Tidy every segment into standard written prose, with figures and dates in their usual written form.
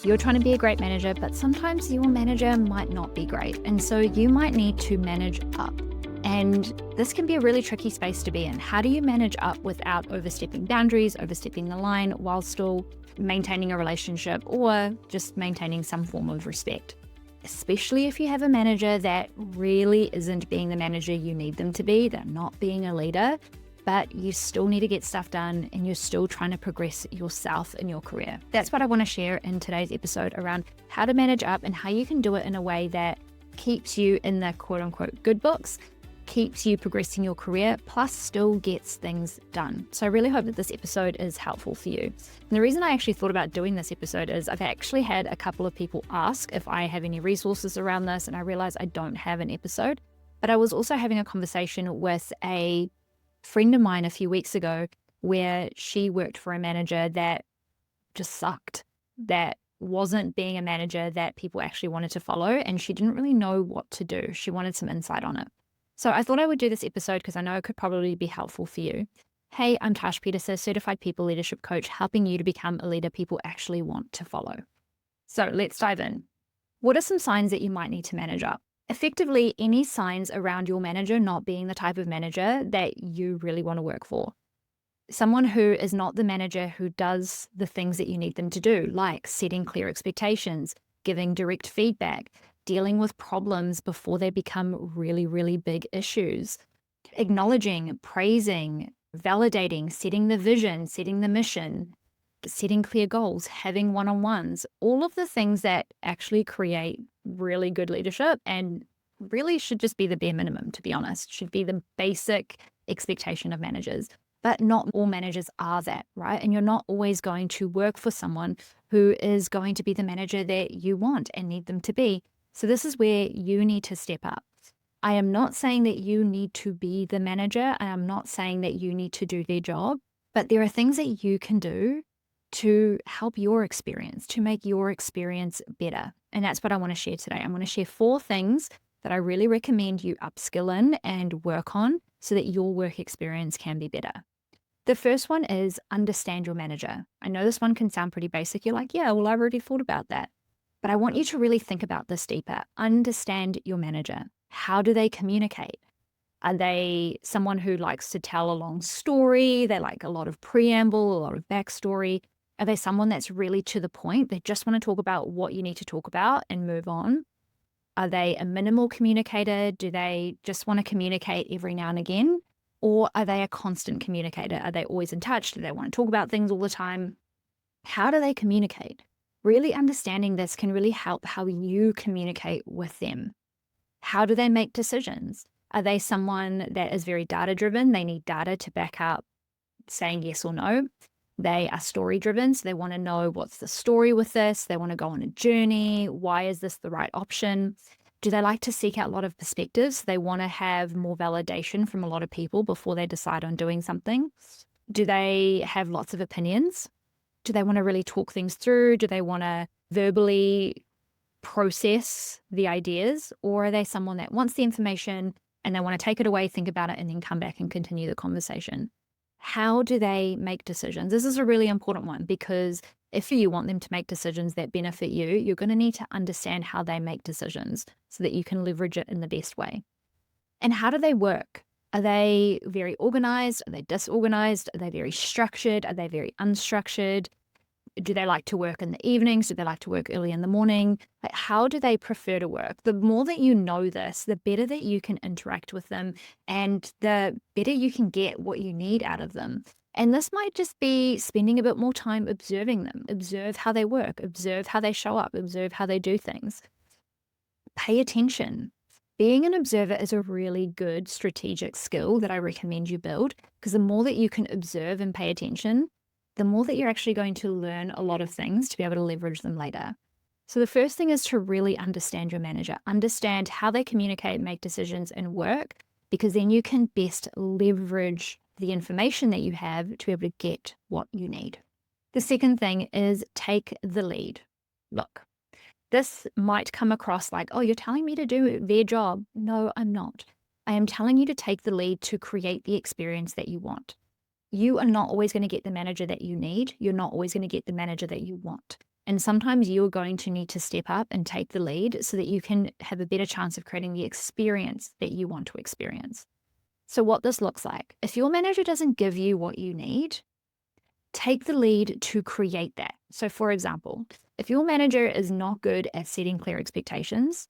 You're trying to be a great manager, but sometimes your manager might not be great. And so you might need to manage up. And this can be a really tricky space to be in. How do you manage up without overstepping boundaries, overstepping the line, while still maintaining a relationship or just maintaining some form of respect? Especially if you have a manager that really isn't being the manager you need them to be. They're not being a leader, but you still need to get stuff done and you're still trying to progress yourself in your career. That's what I want to share in today's episode around how to manage up and how you can do it in a way that keeps you in the quote unquote good books, keeps you progressing your career, plus still gets things done. So I really hope that this episode is helpful for you. And the reason I actually thought about doing this episode is I've actually had a couple of people ask if I have any resources around this, and I realized I don't have an episode. But I was also having a conversation with a friend of mine a few weeks ago where she worked for a manager that just sucked, that wasn't being a manager that people actually wanted to follow, and she didn't really know what to do. She wanted some insight on it. So I thought I would do this episode because I know it could probably be helpful for you. Hey, I'm Tash Peterson, certified people leadership coach, helping you to become a leader people actually want to follow. So let's dive in. What are some signs that you might need to manage up? Effectively, any signs around your manager not being the type of manager that you really want to work for. Someone who is not the manager who does the things that you need them to do, like setting clear expectations, giving direct feedback, dealing with problems before they become really, really big issues, acknowledging, praising, validating, setting the vision, setting the mission, setting clear goals, having one-on-ones, all of the things that actually create really good leadership and really should just be the bare minimum, to be honest, should be the basic expectation of managers. But not all managers are that, right? And you're not always going to work for someone who is going to be the manager that you want and need them to be. So this is where you need to step up. I am not saying that you need to be the manager. I am not saying that you need to do their job, but there are things that you can do to help your experience, to make your experience better. And that's what I want to share today. I'm going to share 4 things that I really recommend you upskill in and work on so that your work experience can be better. The first one is understand your manager. I know this one can sound pretty basic. You're like, yeah, well, I've already thought about that. But I want you to really think about this deeper. Understand your manager. How do they communicate? Are they someone who likes to tell a long story? They like a lot of preamble, a lot of backstory. Are they someone that's really to the point? They just want to talk about what you need to talk about and move on. Are they a minimal communicator? Do they just want to communicate every now and again? Or are they a constant communicator? Are they always in touch? Do they want to talk about things all the time? How do they communicate? Really understanding this can really help how you communicate with them. How do they make decisions? Are they someone that is very data-driven? They need data to back up saying yes or no. They are story-driven, so they want to know what's the story with this. They want to go on a journey. Why is this the right option? Do they like to seek out a lot of perspectives? They want to have more validation from a lot of people before they decide on doing something. Do they have lots of opinions? Do they want to really talk things through? Do they want to verbally process the ideas? Or are they someone that wants the information and they want to take it away, think about it, and then come back and continue the conversation? How do they make decisions? This is a really important one because if you want them to make decisions that benefit you, you're going to need to understand how they make decisions so that you can leverage it in the best way. And how do they work? Are they very organized? Are they disorganized? Are they very structured? Are they very unstructured? Do they like to work in the evenings? Do they like to work early in the morning? Like, how do they prefer to work? The more that you know this, the better that you can interact with them and the better you can get what you need out of them. And this might just be spending a bit more time observing them. Observe how they work. Observe how they show up. Observe how they do things. Pay attention. Being an observer is a really good strategic skill that I recommend you build because the more that you can observe and pay attention, the more that you're actually going to learn a lot of things to be able to leverage them later. So the first thing is to really understand your manager, understand how they communicate, make decisions, and work, because then you can best leverage the information that you have to be able to get what you need. The second thing is take the lead. Look, this might come across like, oh, you're telling me to do their job. No, I'm not. I am telling you to take the lead to create the experience that you want. You are not always going to get the manager that you need. You're not always going to get the manager that you want. And sometimes you're going to need to step up and take the lead so that you can have a better chance of creating the experience that you want to experience. So what this looks like, if your manager doesn't give you what you need, take the lead to create that. So for example, if your manager is not good at setting clear expectations,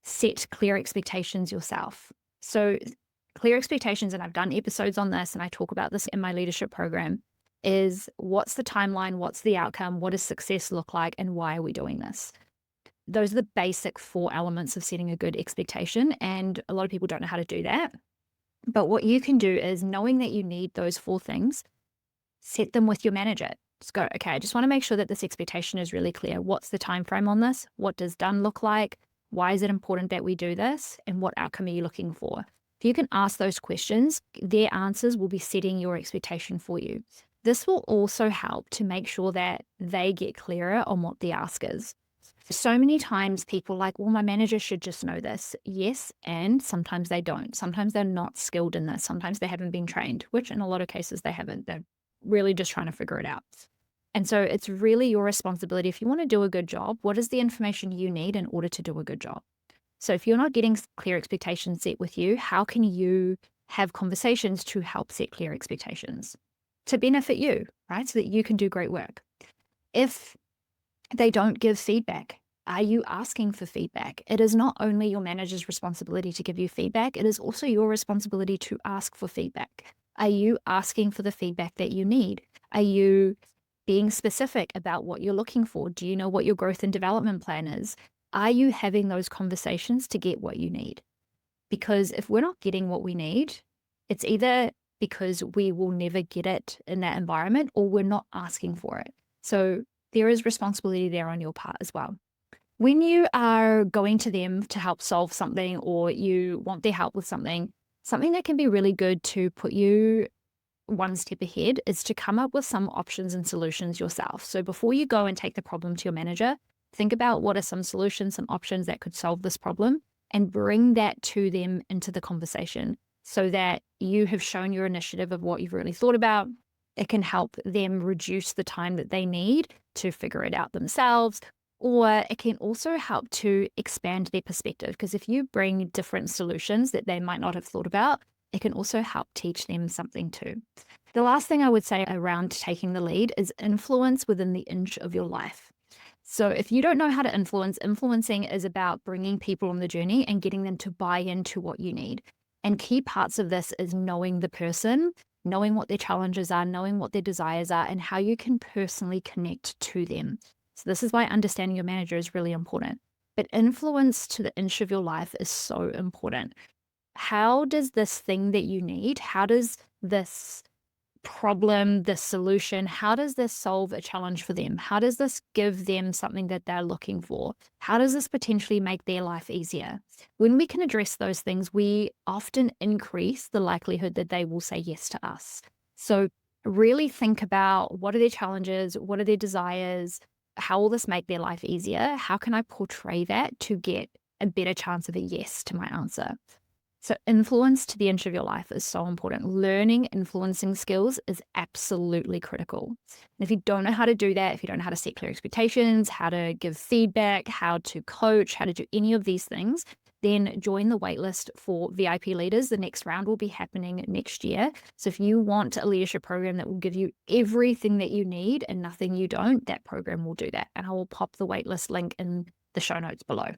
set clear expectations yourself. So clear expectations, and I've done episodes on this and I talk about this in my leadership program, is what's the timeline, what's the outcome, what does success look like, and why are we doing this? Those are the basic 4 elements of setting a good expectation, and a lot of people don't know how to do that. But what you can do is, knowing that you need those 4 things, set them with your manager. Just go, okay, I just want to make sure that this expectation is really clear. What's the time frame on this? What does done look like? Why is it important that we do this? And what outcome are you looking for? If you can ask those questions, their answers will be setting your expectation for you. This will also help to make sure that they get clearer on what the ask is. So many times people are like, well, my manager should just know this. Yes, and sometimes they don't. Sometimes they're not skilled in this. Sometimes they haven't been trained, which in a lot of cases they haven't. They're really just trying to figure it out. And so it's really your responsibility. If you want to do a good job, what is the information you need in order to do a good job? So if you're not getting clear expectations set with you, how can you have conversations to help set clear expectations to benefit you, right? So that you can do great work. If they don't give feedback, are you asking for feedback? It is not only your manager's responsibility to give you feedback, it is also your responsibility to ask for feedback. Are you asking for the feedback that you need? Are you being specific about what you're looking for? Do you know what your growth and development plan is? Are you having those conversations to get what you need? Because if we're not getting what we need, it's either because we will never get it in that environment or we're not asking for it. So there is responsibility there on your part as well. When you are going to them to help solve something or you want their help with something that can be really good to put you one step ahead is to come up with some options and solutions yourself. So before you go and take the problem to your manager, think about what are some solutions, some options that could solve this problem, and bring that to them into the conversation so that you have shown your initiative of what you've really thought about. It can help them reduce the time that they need to figure it out themselves, or it can also help to expand their perspective, because if you bring different solutions that they might not have thought about, it can also help teach them something too. The last thing I would say around taking the lead is influence within the inch of your life. So if you don't know how to influence, influencing is about bringing people on the journey and getting them to buy into what you need. And key parts of this is knowing the person, knowing what their challenges are, knowing what their desires are, and how you can personally connect to them. So this is why understanding your manager is really important. But influence to the inch of your life is so important. How does this thing that you need, how does this problem, this solution, how does this solve a challenge for them? How does this give them something that they're looking for? How does this potentially make their life easier? When we can address those things, we often increase the likelihood that they will say yes to us. So really think about, what are their challenges? What are their desires? How will this make their life easier? How can I portray that to get a better chance of a yes to my answer? So influence to the inch of your life is so important. Learning influencing skills is absolutely critical. And if you don't know how to do that, if you don't know how to set clear expectations, how to give feedback, how to coach, how to do any of these things, then join the waitlist for VIP leaders. The next round will be happening next year. So if you want a leadership program that will give you everything that you need and nothing you don't, that program will do that. And I will pop the waitlist link in the show notes below.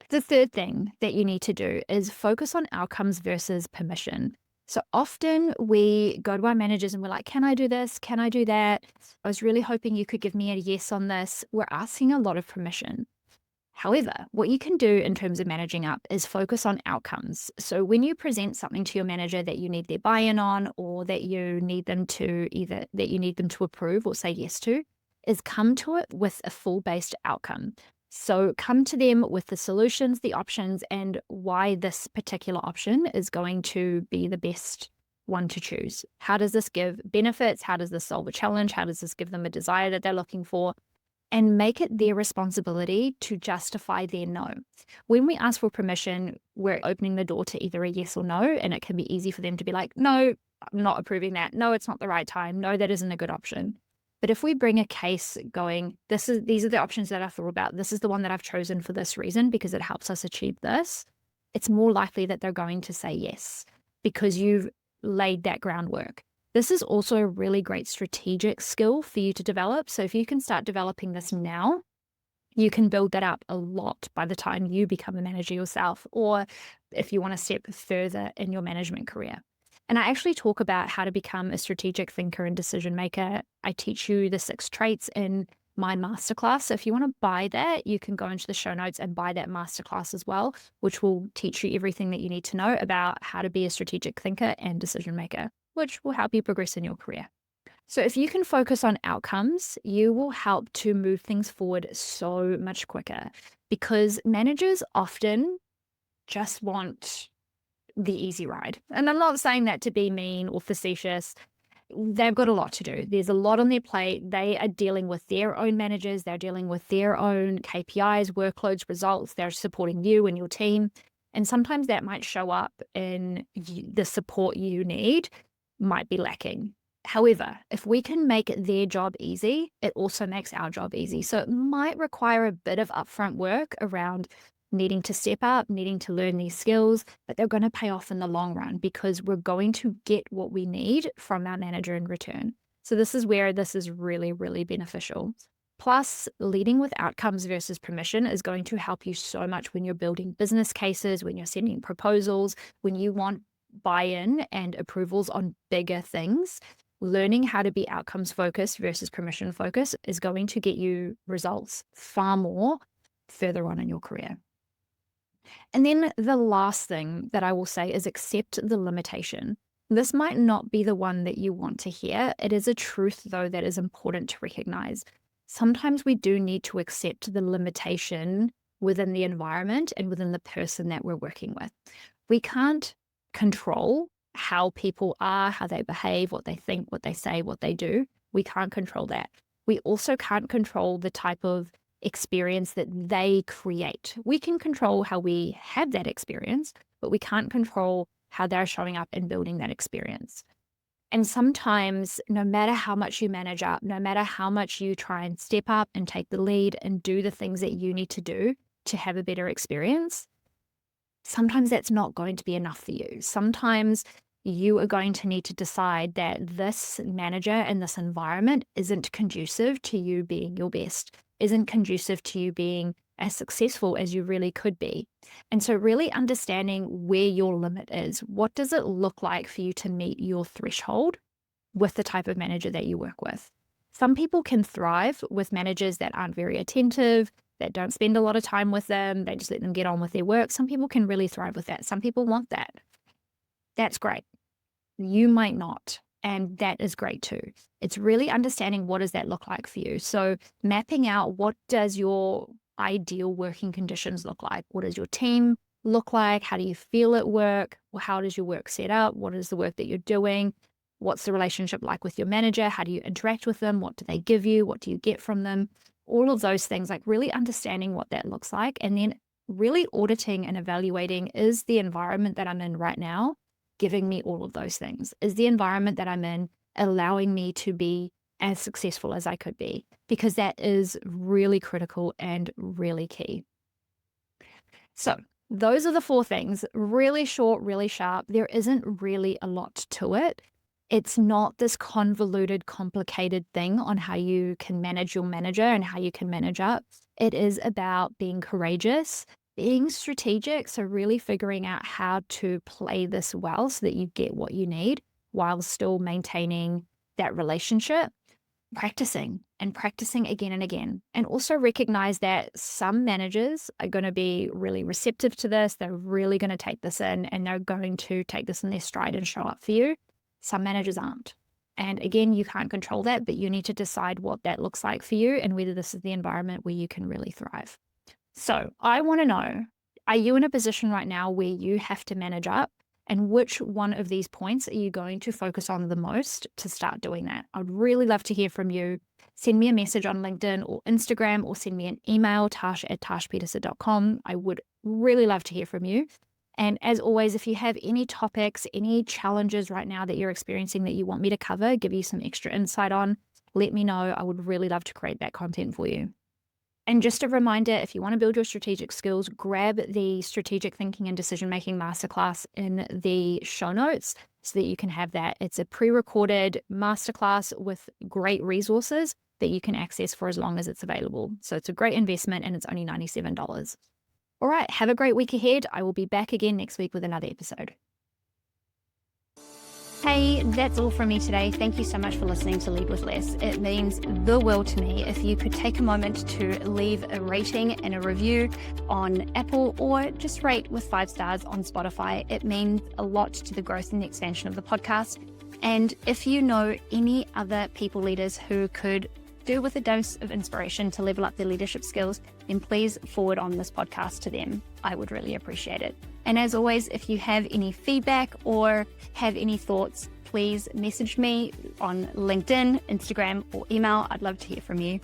The third thing that you need to do is focus on outcomes versus permission. So often we go to our managers and we're like, can I do this? Can I do that? I was really hoping you could give me a yes on this. We're asking a lot of permission. However, what you can do in terms of managing up is focus on outcomes. So when you present something to your manager that you need their buy-in on, or that you need them to approve or say yes to, is come to it with a full-based outcome. So come to them with the solutions, the options, and why this particular option is going to be the best one to choose. How does this give benefits? How does this solve a challenge? How does this give them a desire that they're looking for? And make it their responsibility to justify their no. When we ask for permission, we're opening the door to either a yes or no, and it can be easy for them to be like, no, I'm not approving that. No, it's not the right time. No, that isn't a good option. But if we bring a case going, these are the options that I've thought about. This is the one that I've chosen for this reason because it helps us achieve this. It's more likely that they're going to say yes because you've laid that groundwork. This is also a really great strategic skill for you to develop. So if you can start developing this now, you can build that up a lot by the time you become a manager yourself, or if you want to step further in your management career. And I actually talk about how to become a strategic thinker and decision maker. I teach you the 6 traits in my masterclass. So if you want to buy that, you can go into the show notes and buy that masterclass as well, which will teach you everything that you need to know about how to be a strategic thinker and decision maker, which will help you progress in your career. So if you can focus on outcomes, you will help to move things forward so much quicker, because managers often just want the easy ride. And I'm not saying that to be mean or facetious. They've got a lot to do. There's a lot on their plate. They are dealing with their own managers. They're dealing with their own KPIs, workloads, results. They're supporting you and your team. And sometimes that might show up in the support you need might be lacking. However, if we can make their job easy, it also makes our job easy. So it might require a bit of upfront work around needing to step up, needing to learn these skills, but they're going to pay off in the long run because we're going to get what we need from our manager in return. So this is where this is really, really beneficial. Plus, leading with outcomes versus permission is going to help you so much when you're building business cases, when you're sending proposals, when you want buy-in and approvals on bigger things. Learning how to be outcomes focused versus permission focused is going to get you results far more further on in your career. And then the last thing that I will say is accept the limitation. This might not be the one that you want to hear. It is a truth, though, that is important to recognize. Sometimes we do need to accept the limitation within the environment and within the person that we're working with. We can't control how people are, how they behave, what they think, what they say, what they do. We can't control that. We also can't control the type of experience that they create. We can control how we have that experience, but we can't control how they're showing up and building that experience. And sometimes, no matter how much you manage up, no matter how much you try and step up and take the lead and do the things that you need to do to have a better experience, sometimes that's not going to be enough for you. Sometimes you are going to need to decide that this manager and this environment isn't conducive to you being your best, isn't conducive to you being as successful as you really could be. And so really understanding where your limit is. What does it look like for you to meet your threshold with the type of manager that you work with? Some people can thrive with managers that aren't very attentive, that don't spend a lot of time with them, they just let them get on with their work. Some people can really thrive with that. Some people want that. That's great. You might not, and that is great too. It's really understanding what does that look like for you. So mapping out, what does your ideal working conditions look like? What does your team look like? How do you feel at work? Well, how does your work set up? What is the work that you're doing? What's the relationship like with your manager? How do you interact with them? What do they give you? What do you get from them? All of those things, like really understanding what that looks like, and then really auditing and evaluating, is the environment that I'm in right now giving me all of those things? Is the environment that I'm in allowing me to be as successful as I could be? Because that is really critical and really key. So those are the 4 things. Really short, really sharp. There isn't really a lot to it. It's not this convoluted, complicated thing on how you can manage your manager and how you can manage up. It is about being courageous, being strategic. So really figuring out how to play this well so that you get what you need while still maintaining that relationship. Practicing and practicing again and again. And also recognize that some managers are going to be really receptive to this. They're really going to take this in and they're going to take this in their stride and show up for you. Some managers aren't. And again, you can't control that, but you need to decide what that looks like for you and whether this is the environment where you can really thrive. So I want to know, are you in a position right now where you have to manage up? And which one of these points are you going to focus on the most to start doing that? I'd really love to hear from you. Send me a message on LinkedIn or Instagram, or send me an email, tash@tashpeterson.com. I would really love to hear from you. And as always, if you have any topics, any challenges right now that you're experiencing that you want me to cover, give you some extra insight on, let me know. I would really love to create that content for you. And just a reminder, if you want to build your strategic skills, grab the Strategic Thinking and Decision-Making Masterclass in the show notes so that you can have that. It's a pre-recorded masterclass with great resources that you can access for as long as it's available. So it's a great investment and it's only $97. All right, have a great week ahead. I will be back again next week with another episode. Hey, that's all from me today. Thank you so much for listening to Lead With Less. It means the world to me if you could take a moment to leave a rating and a review on Apple, or just rate with 5 stars on Spotify. It means a lot to the growth and the expansion of the podcast. And if you know any other people leaders who could do with a dose of inspiration to level up their leadership skills, then please forward on this podcast to them. I would really appreciate it. And as always, if you have any feedback or have any thoughts, please message me on LinkedIn, Instagram, or email. I'd love to hear from you.